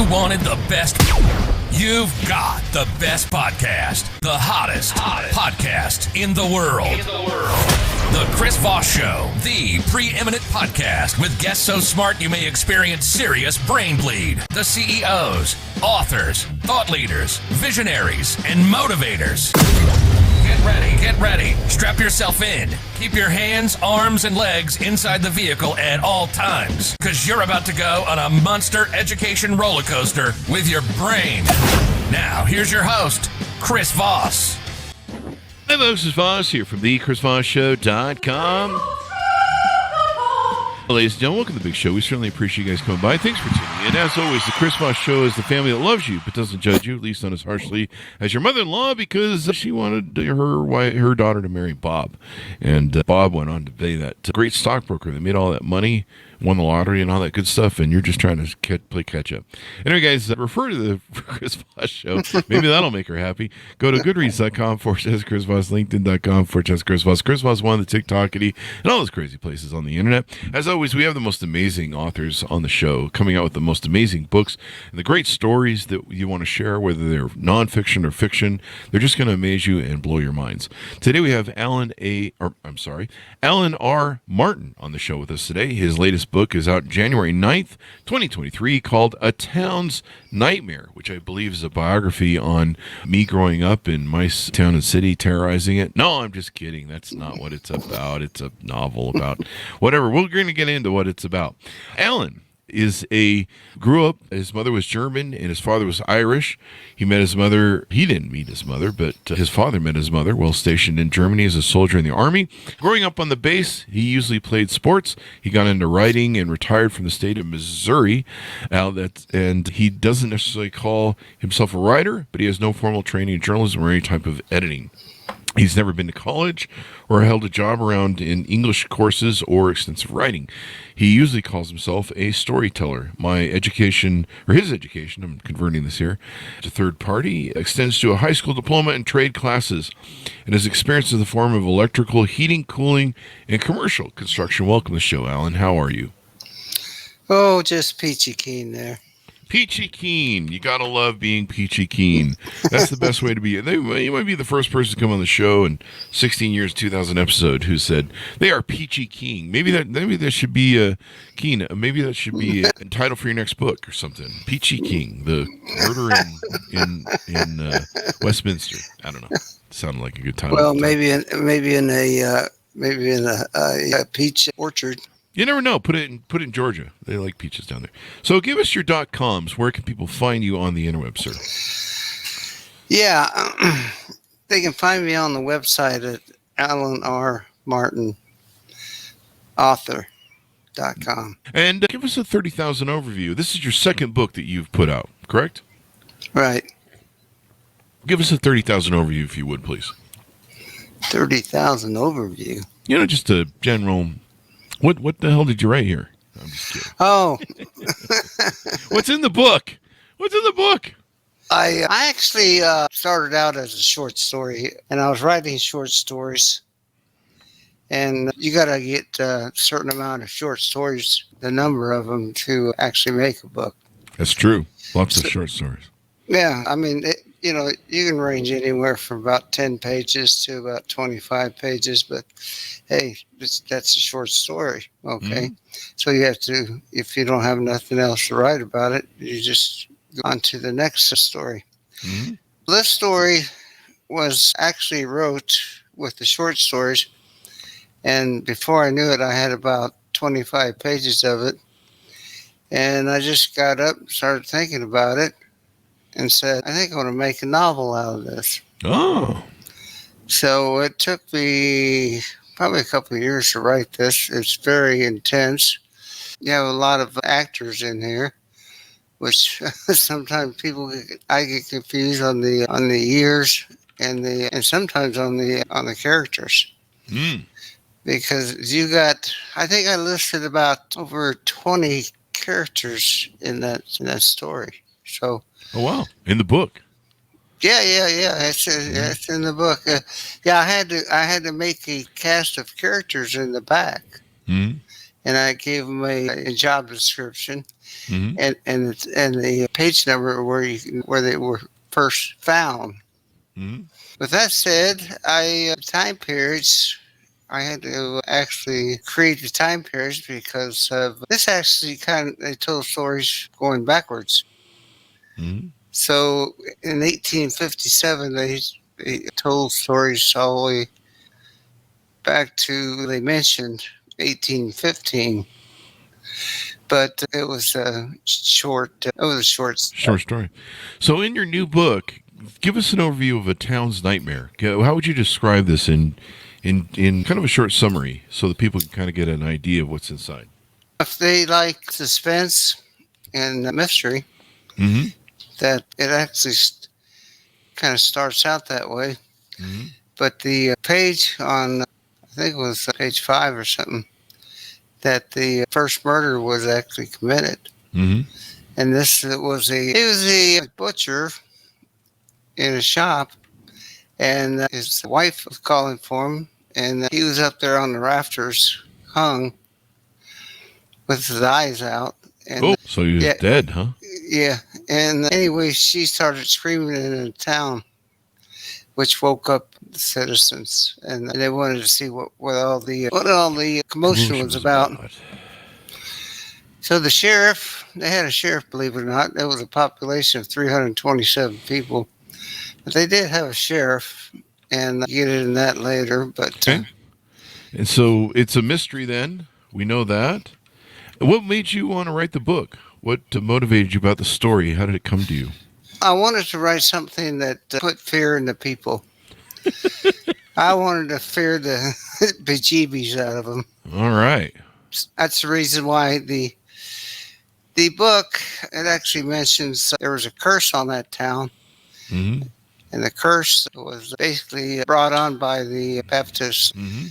You wanted the best. You've got the best podcast. The hottest podcast in the world. The Chris Voss Show, the preeminent podcast with guests so smart you may experience serious brain bleed. The CEOs, authors, thought leaders, visionaries, and motivators. Get ready. Strap yourself in. Keep your hands, arms, and legs inside the vehicle at all times, because you're about to go on a monster education roller coaster with your brain. Now, here's your host, Chris Voss. Hi, folks. It's Voss here from the ChrisVossShow.com. Ladies and gentlemen, welcome to the big show. We certainly appreciate you guys coming by. Thanks for tuning in. As always, the Chris Voss Show is the family that loves you but doesn't judge you, at least not as harshly as your mother-in-law, because she wanted her daughter to marry Bob. And Bob went on to be that great stockbroker that made all that money, won the lottery and all that good stuff, and you're just trying to play catch-up. Anyway, guys, refer to the Chris Voss Show. Maybe that'll make her happy. Go to goodreads.com/Chris Voss, LinkedIn.com/Chris Voss, Chris Voss 1, the TikTokity, and all those crazy places on the internet. As always, we have the most amazing authors on the show coming out with the most amazing books and the great stories that you want to share, whether they're nonfiction or fiction. They're just going to amaze you and blow your minds. Today we have Alan R. Martin on the show with us today. His latest book is out January 9th, 2023, called A Town's Nightmare, which I believe is a biography on me growing up in my town and city, terrorizing it. No, I'm just kidding. That's not what it's about. It's a novel about whatever. We're going to get into what it's about. Alan grew up, his mother was German and his father was Irish. He didn't meet his mother, but his father met his mother while stationed in Germany as a soldier in the army. Growing up on the base, he usually played sports. He got into writing and retired from the state of Missouri. And he doesn't necessarily call himself a writer, but he has no formal training in journalism or any type of editing. He's never been to college or held a job around in English courses or extensive writing. He usually calls himself a storyteller. His education, I'm converting this here to third party, extends to a high school diploma in trade classes and his experience in the form of electrical, heating, cooling, and commercial construction. Welcome to the show, Alan. How are you? Oh, just peachy keen there. Peachy keen. You gotta love being peachy keen. That's the best way to be. You might be the first person to come on the show in 16 years, 2,000 episode who said they are peachy keen. Maybe that should be a keen. Maybe that should be a title for your next book or something. Peachy King, the murder in Westminster. I don't know. Sounded like a good title. Well, maybe in a peach orchard. You never know. Put it in Georgia. They like peaches down there. So give us your .coms. Where can people find you on the interweb, sir? Yeah, they can find me on the website at alanrmartinauthor.com. And give us a 30,000 overview. This is your second book that you've put out, correct? Right. Give us a 30,000 overview, if you would, please. 30,000 overview? Just a general... What the hell did you write here? I'm just kidding. Oh. What's in the book? I actually started out as a short story, and I was writing short stories. And you got to get a certain amount of short stories, the number of them, to actually make a book. That's true. Lots of short stories. Yeah. I mean, you can range anywhere from about 10 pages to about 25 pages, but hey, that's a short story. Okay. Mm-hmm. So you have to, if you don't have nothing else to write about it, you just go on to the next story. Mm-hmm. This story was actually wrote with the short stories. And before I knew it, I had about 25 pages of it. And I just got up, started thinking about it, and said, I think I want to make a novel out of this. Oh. So it took me probably a couple of years to write this. It's very intense. You have a lot of actors in here, which sometimes I get confused on the years and sometimes on the characters. Mm. Because I think I listed about over 20 characters in that story. So. Oh wow! In the book. Yeah. It's in the book. I had to make a cast of characters in the back, and I gave them a job description Mm-hmm. and the page number where they were first found. Mm-hmm. With that said, time periods. I had to actually create the time periods because of this. Actually, they told stories going backwards. Mm-hmm. So in 1857, they told stories all the way back to, they mentioned 1815, but it was a short. It was a short. Short story. So in your new book, give us an overview of A Town's Nightmare. How would you describe this in kind of a short summary so that people can kind of get an idea of what's inside? If they like suspense and mystery, Mm-hmm. that it actually kind of starts out that way. Mm-hmm. But the page on, I think it was page 5 or something, that the first murder was actually committed. Mm-hmm. And he was a butcher in a shop, and his wife was calling for him, and he was up there on the rafters, hung, with his eyes out. And So he was dead, huh? yeah, and anyway, she started screaming in the town, which woke up the citizens, and they wanted to see what all the commotion was about. So the sheriff, they had a sheriff, believe it or not. There was a population of 327 people, but they did have a sheriff, and I'll get into that later. But Okay. And so it's a mystery then. We know that. What made you want to write the book? What motivated you about the story? How did it come to you? I wanted to write something that put fear in the people. I wanted to fear the bejeebies out of them. All right. That's the reason why the book, it actually mentions there was a curse on that town. Mm-hmm. And the curse was basically brought on by the Baptists, Mm-hmm.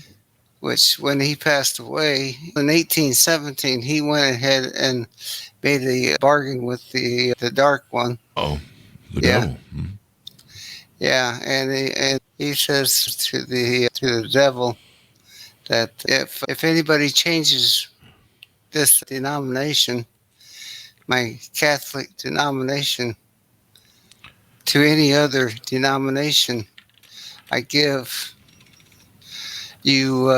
which when he passed away in 1817, he went ahead and made a bargain with the Dark One. Oh, the Yeah. devil. Mm-hmm. Yeah, and he says to the devil that if anybody changes this denomination, my Catholic denomination, to any other denomination, I give you.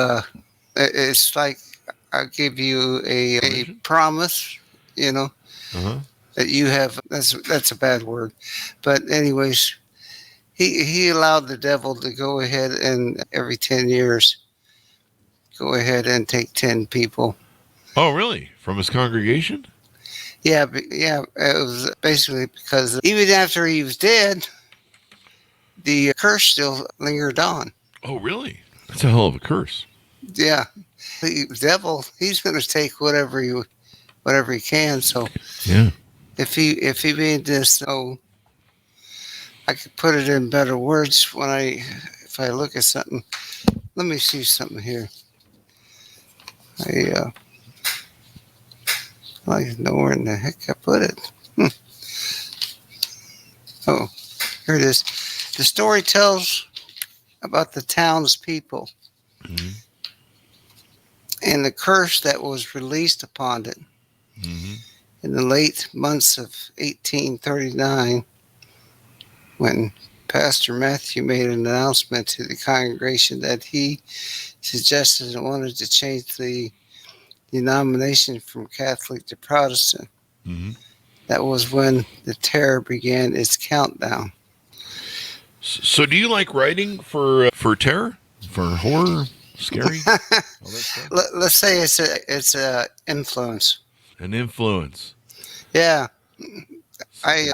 It's like I give you a promise, Uh-huh. that you have. That's a bad word, but anyways. He allowed the devil to go ahead and every 10 years go ahead and take 10 people. Oh, really? From his congregation? Yeah, it was basically because even after he was dead, the curse still lingered on. Oh, really? That's a hell of a curse. Yeah, the devil, he's going to take whatever he can. So Yeah. if he made this, I could put it in better words if I look at something. Let me see something here. I don't know where in the heck I put it. Oh, here it is. The story tells about the townspeople Mm-hmm. and the curse that was released upon it Mm-hmm. in the late months of 1839. When Pastor Matthew made an announcement to the congregation that he suggested and wanted to change the denomination from Catholic to Protestant. Mm-hmm. That was when the terror began its countdown. So do you like writing for terror? For horror? Scary? All that stuff? Let's say it's a influence. An influence. Yeah. I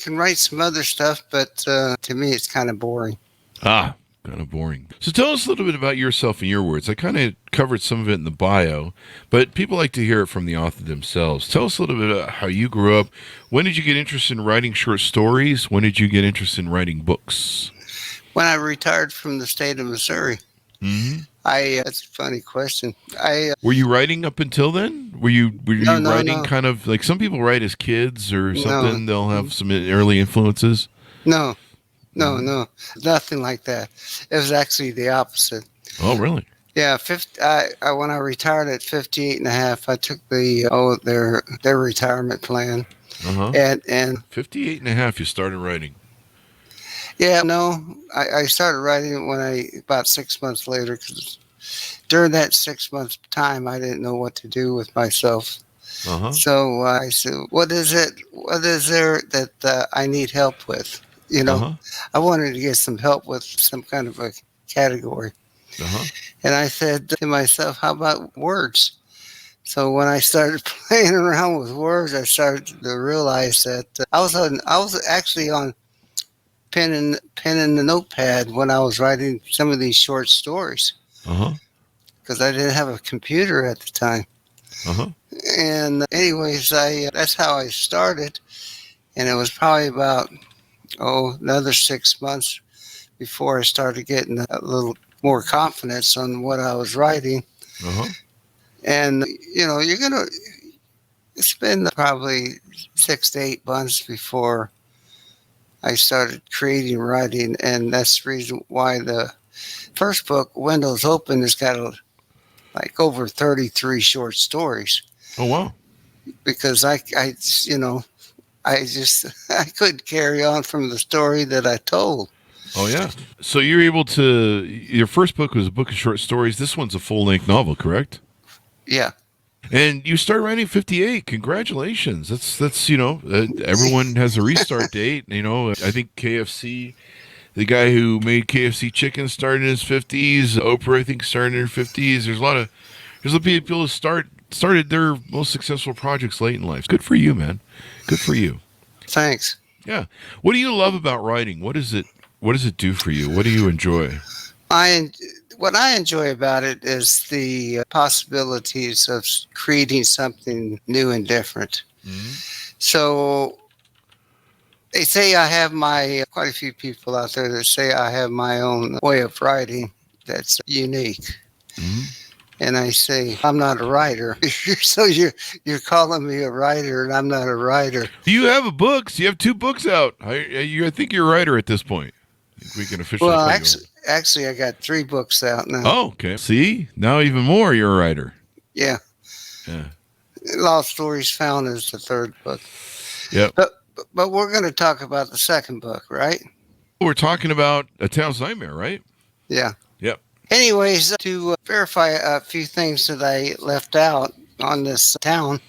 can write some other stuff, but to me it's kind of boring. Kind of boring. So tell us a little bit about yourself in your words. I kind of covered some of it in the bio, but people like to hear it from the author themselves. Tell us a little bit about how you grew up. When did you get interested in writing short stories? When did you get interested in writing books? When I retired from the state of Missouri. Mm-hmm. That's a funny question. Were you writing up until then? Were you writing no. kind of like some people write as kids or something? No. They'll have some early influences. No, nothing like that. It was actually the opposite. Oh, really? Yeah, when I retired at 58 and a half, I took their retirement plan. Uh-huh. And 58 and a half, you started writing. yeah, no, I started writing it about 6 months later, because during that 6 month time, I didn't know what to do with myself. Uh-huh. So I said, what is it? What is there that I need help with? Uh-huh. I wanted to get some help with some kind of a category. Uh-huh. And I said to myself, how about words? So when I started playing around with words, I started to realize that I was actually on pen and the notepad when I was writing some of these short stories, Uh-huh. because I didn't have a computer at the time. Uh-huh. And anyways, that's how I started. And it was probably about another 6 months before I started getting a little more confidence on what I was writing. Uh-huh. And it's been probably 6 to 8 months before I started creating writing, and that's the reason why the first book, Windows Open, has got like over 33 short stories, Oh, wow. because I I couldn't carry on from the story that I told. Oh, yeah. So you're able to, your first book was a book of short stories. This one's a full-length novel, correct? Yeah. And you started writing 58. Congratulations. That's everyone has a restart date. I think KFC, the guy who made KFC chicken, started in his 50s. Oprah, I think, started in her 50s. There's a lot of people who started their most successful projects late in life. Good for you, man. Good for you. Thanks. Yeah. What do you love about writing? What does it do for you? What do you enjoy? What I enjoy about it is the possibilities of creating something new and different. Mm-hmm. So they say quite a few people out there that say I have my own way of writing that's unique. Mm-hmm. And I say, I'm not a writer. So you're calling me a writer, and I'm not a writer. You have a book. So you have 2 books out. I think you're a writer at this point. I think we can officially Well, call you. actually, I got 3 books out now. Oh, okay. See? Now even more you're a writer. Yeah. Yeah. Lost Stories Found is the 3rd book. Yep. But we're going to talk about the 2nd book, right? We're talking about A Town's Nightmare, right? Yeah. Yep. Anyways, to verify a few things that I left out on this town,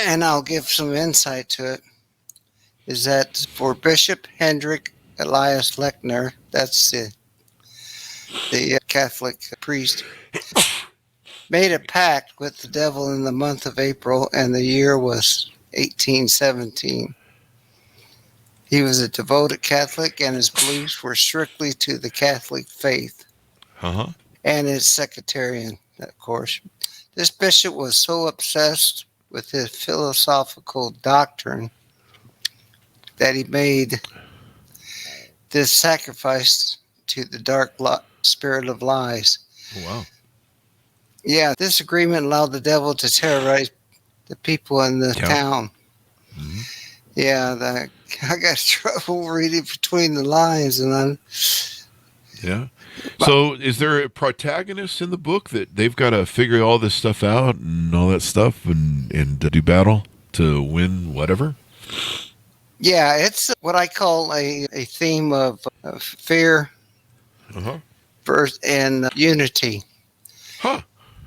and I'll give some insight to it, is that for Bishop Hendrik Elias Lechner, that's the Catholic priest, made a pact with the devil in the month of April, and the year was 1817. He was a devoted Catholic, and his beliefs were strictly to the Catholic faith. Uh-huh. And his sectarian, of course. This bishop was so obsessed with his philosophical doctrine that he made this sacrifice to the dark spirit of lies. Oh, wow. Yeah, this agreement allowed the devil to terrorize the people in the town. Mm-hmm. Yeah, I got trouble reading between the lines, and Yeah. So is there a protagonist in the book that they've got to figure all this stuff out and all that stuff and do battle to win whatever? Yeah, it's what I call a theme of fear, Uh-huh. and unity. Huh.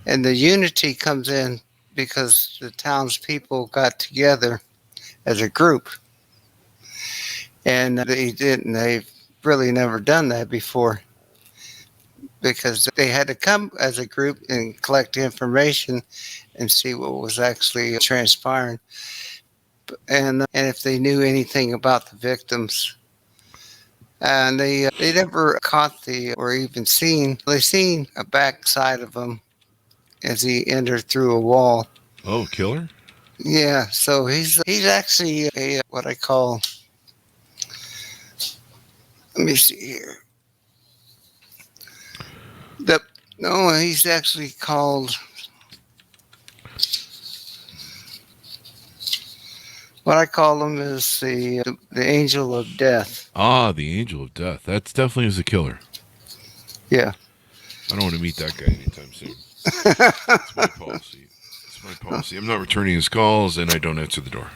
And the unity comes in because the townspeople got together as a group. And they've really never done that before, because they had to come as a group and collect information and see what was actually transpiring. And if they knew anything about the victims. And they never caught or even seen a backside of him as he entered through a wall. Oh, killer? Yeah, so he's actually what I call, let me see here. He's actually called, what I call him is the angel of death. Ah, the angel of death. That's definitely is a killer. Yeah. I don't want to meet that guy anytime soon. It's my policy. It's my policy. I'm not returning his calls, and I don't answer the door.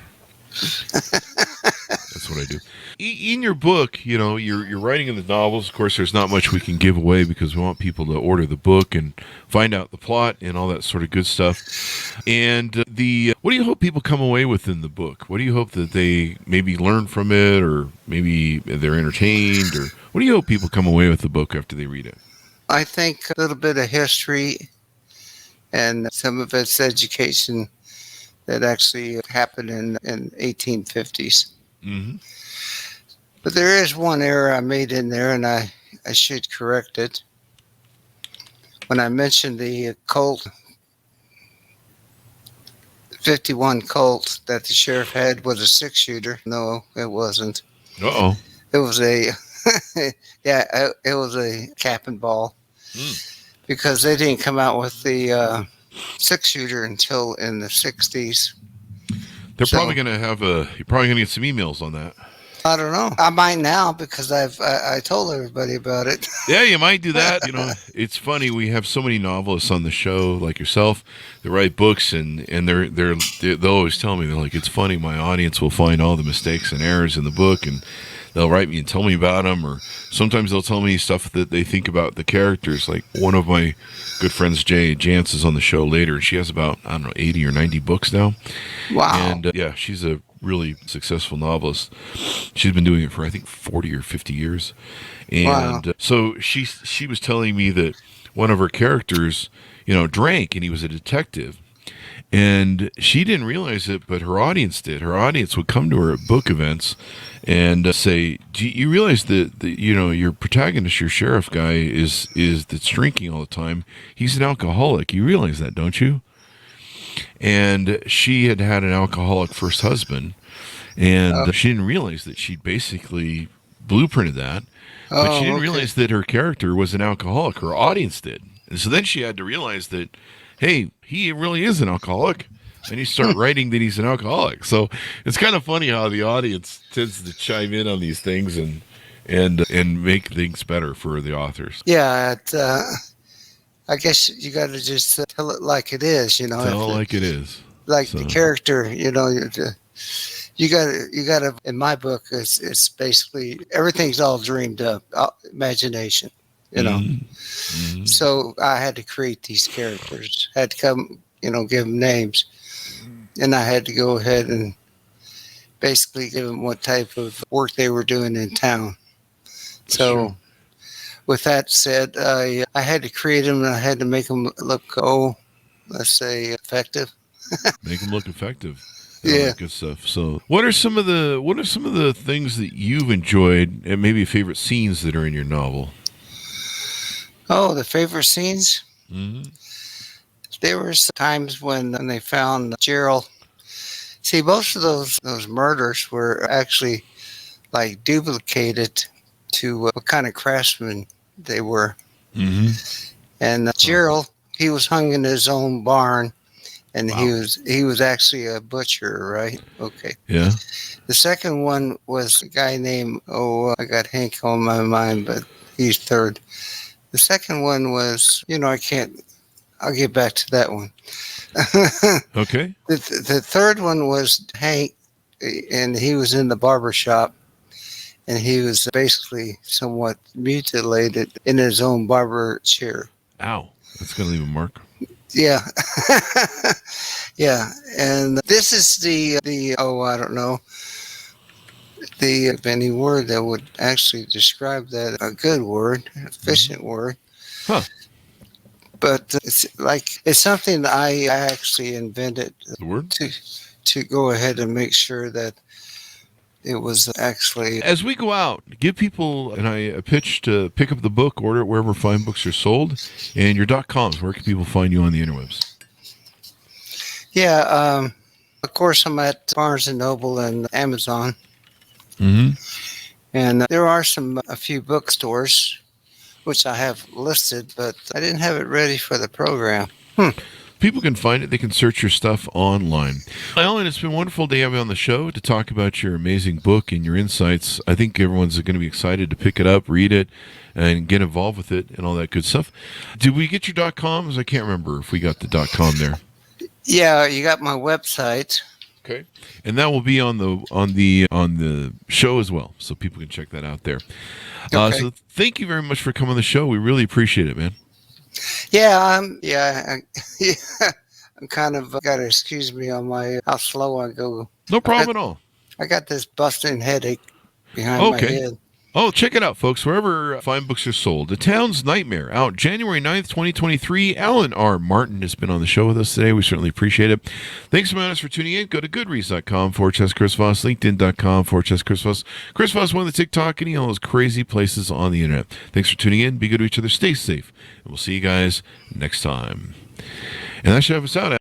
That's what I do. In your book, you know, you're writing in the novels. Of course, there's not much we can give away because we want people to order the book and find out the plot and all that sort of good stuff. And what do you hope people come away with in the book? What do you hope that they maybe learn from it, or maybe they're entertained, or what do you hope people come away with the book after they read it? I think a little bit of history and some of it's education that actually happened in 1850s. Mm-hmm. But there is one error I made in there, and I should correct it. When I mentioned the Colt, 51 Colt that the sheriff had was a 6-shooter. No, it wasn't. Uh-oh. It was a, it was a cap and ball. Because they didn't come out with the 6-shooter until in the 60s. They're probably going to have you're probably going to get some emails on that. I don't know. I might now because I told everybody about it. Yeah, you might do that. You know, it's funny. We have so many novelists on the show, like yourself, that write books, and they'll always tell me, they're like, it's funny. My audience will find all the mistakes and errors in the book, and they'll write me and tell me about them, or sometimes they'll tell me stuff that they think about the characters. Like one of my good friends, Jance, is on the show later. She has about, 80 or 90 books now. Wow. And she's a really successful novelist. She's been doing it for, I think, 40 or 50 years. And so she was telling me that one of her characters, drank, and he was a detective. And she didn't realize it, but her audience did. Her audience would come to her at book events and say, "Do you realize that your protagonist, your sheriff guy, is that's drinking all the time? He's an alcoholic. You realize that, don't you?" And she had an alcoholic first husband, and she didn't realize that she'd basically blueprinted that. But she didn't realize that her character was an alcoholic. Her audience did. And so then she had to realize that, hey, he really is an alcoholic. And you start writing that he's an alcoholic. So it's kind of funny how the audience tends to chime in on these things and make things better for the authors. Yeah, I guess you got to just tell it like it is, Tell it like it is. Like the character, you got to. In my book, it's basically everything's all dreamed up, imagination. Mm-hmm. So I had to create these characters. Had to come, give them names, and I had to go ahead and basically give them what type of work they were doing in town. So, with that said, I had to create them, and I had to make them look, let's say, effective. Make them look effective. Yeah, good stuff. So, what are some of the things that you've enjoyed, and maybe favorite scenes that are in your novel? Oh, the favorite scenes? Mm-hmm. There were times when they found Gerald. See, most of those murders were actually like duplicated to what kind of craftsmen they were. Mm-hmm. And Gerald, he was hung in his own barn, and he was actually a butcher, right? Okay. Yeah. The second one was a guy named I got Hank on my mind, but he's third. The second one was, I'll get back to that one. Okay. The third one was Hank, and he was in the barber shop, and he was basically somewhat mutilated in his own barber chair. Ow. That's going to leave a mark. Yeah. Yeah. And this is the I don't know, any word that would actually describe that, a good word, efficient word. Huh. But it's something that I actually invented The word? to go ahead and make sure that it was actually. As we go out, give people a pitch to pick up the book, order it wherever fine books are sold, and your .coms. Where can people find you on the interwebs? Yeah, of course, I'm at Barnes & Noble and Amazon. Mm-hmm. And there are a few bookstores, which I have listed, but I didn't have it ready for the program. People can find it. They can search your stuff online. Alan, it's been wonderful to have you on the show to talk about your amazing book and your insights. I think everyone's going to be excited to pick it up, read it, and get involved with it and all that good stuff. Did we get your .coms? I can't remember if we got the .com there. Yeah, you got my website. Okay, and that will be on the show as well, so people can check that out there. Okay. So thank you very much for coming on the show. We really appreciate it, man. Yeah, I'm kind of got to excuse me on how slow I go. No problem at all. I got this busting headache behind my head. Oh, check it out, folks. Wherever fine books are sold. The Town's Nightmare, out January 9th, 2023. Alan R. Martin has been on the show with us today. We certainly appreciate it. Thanks so much for tuning in. Go to goodreads.com/Chris Voss, linkedin.com/Chris Voss. Chris Voss, one of the TikTok, and all those crazy places on the internet. Thanks for tuning in. Be good to each other. Stay safe. And we'll see you guys next time. And that should have us out.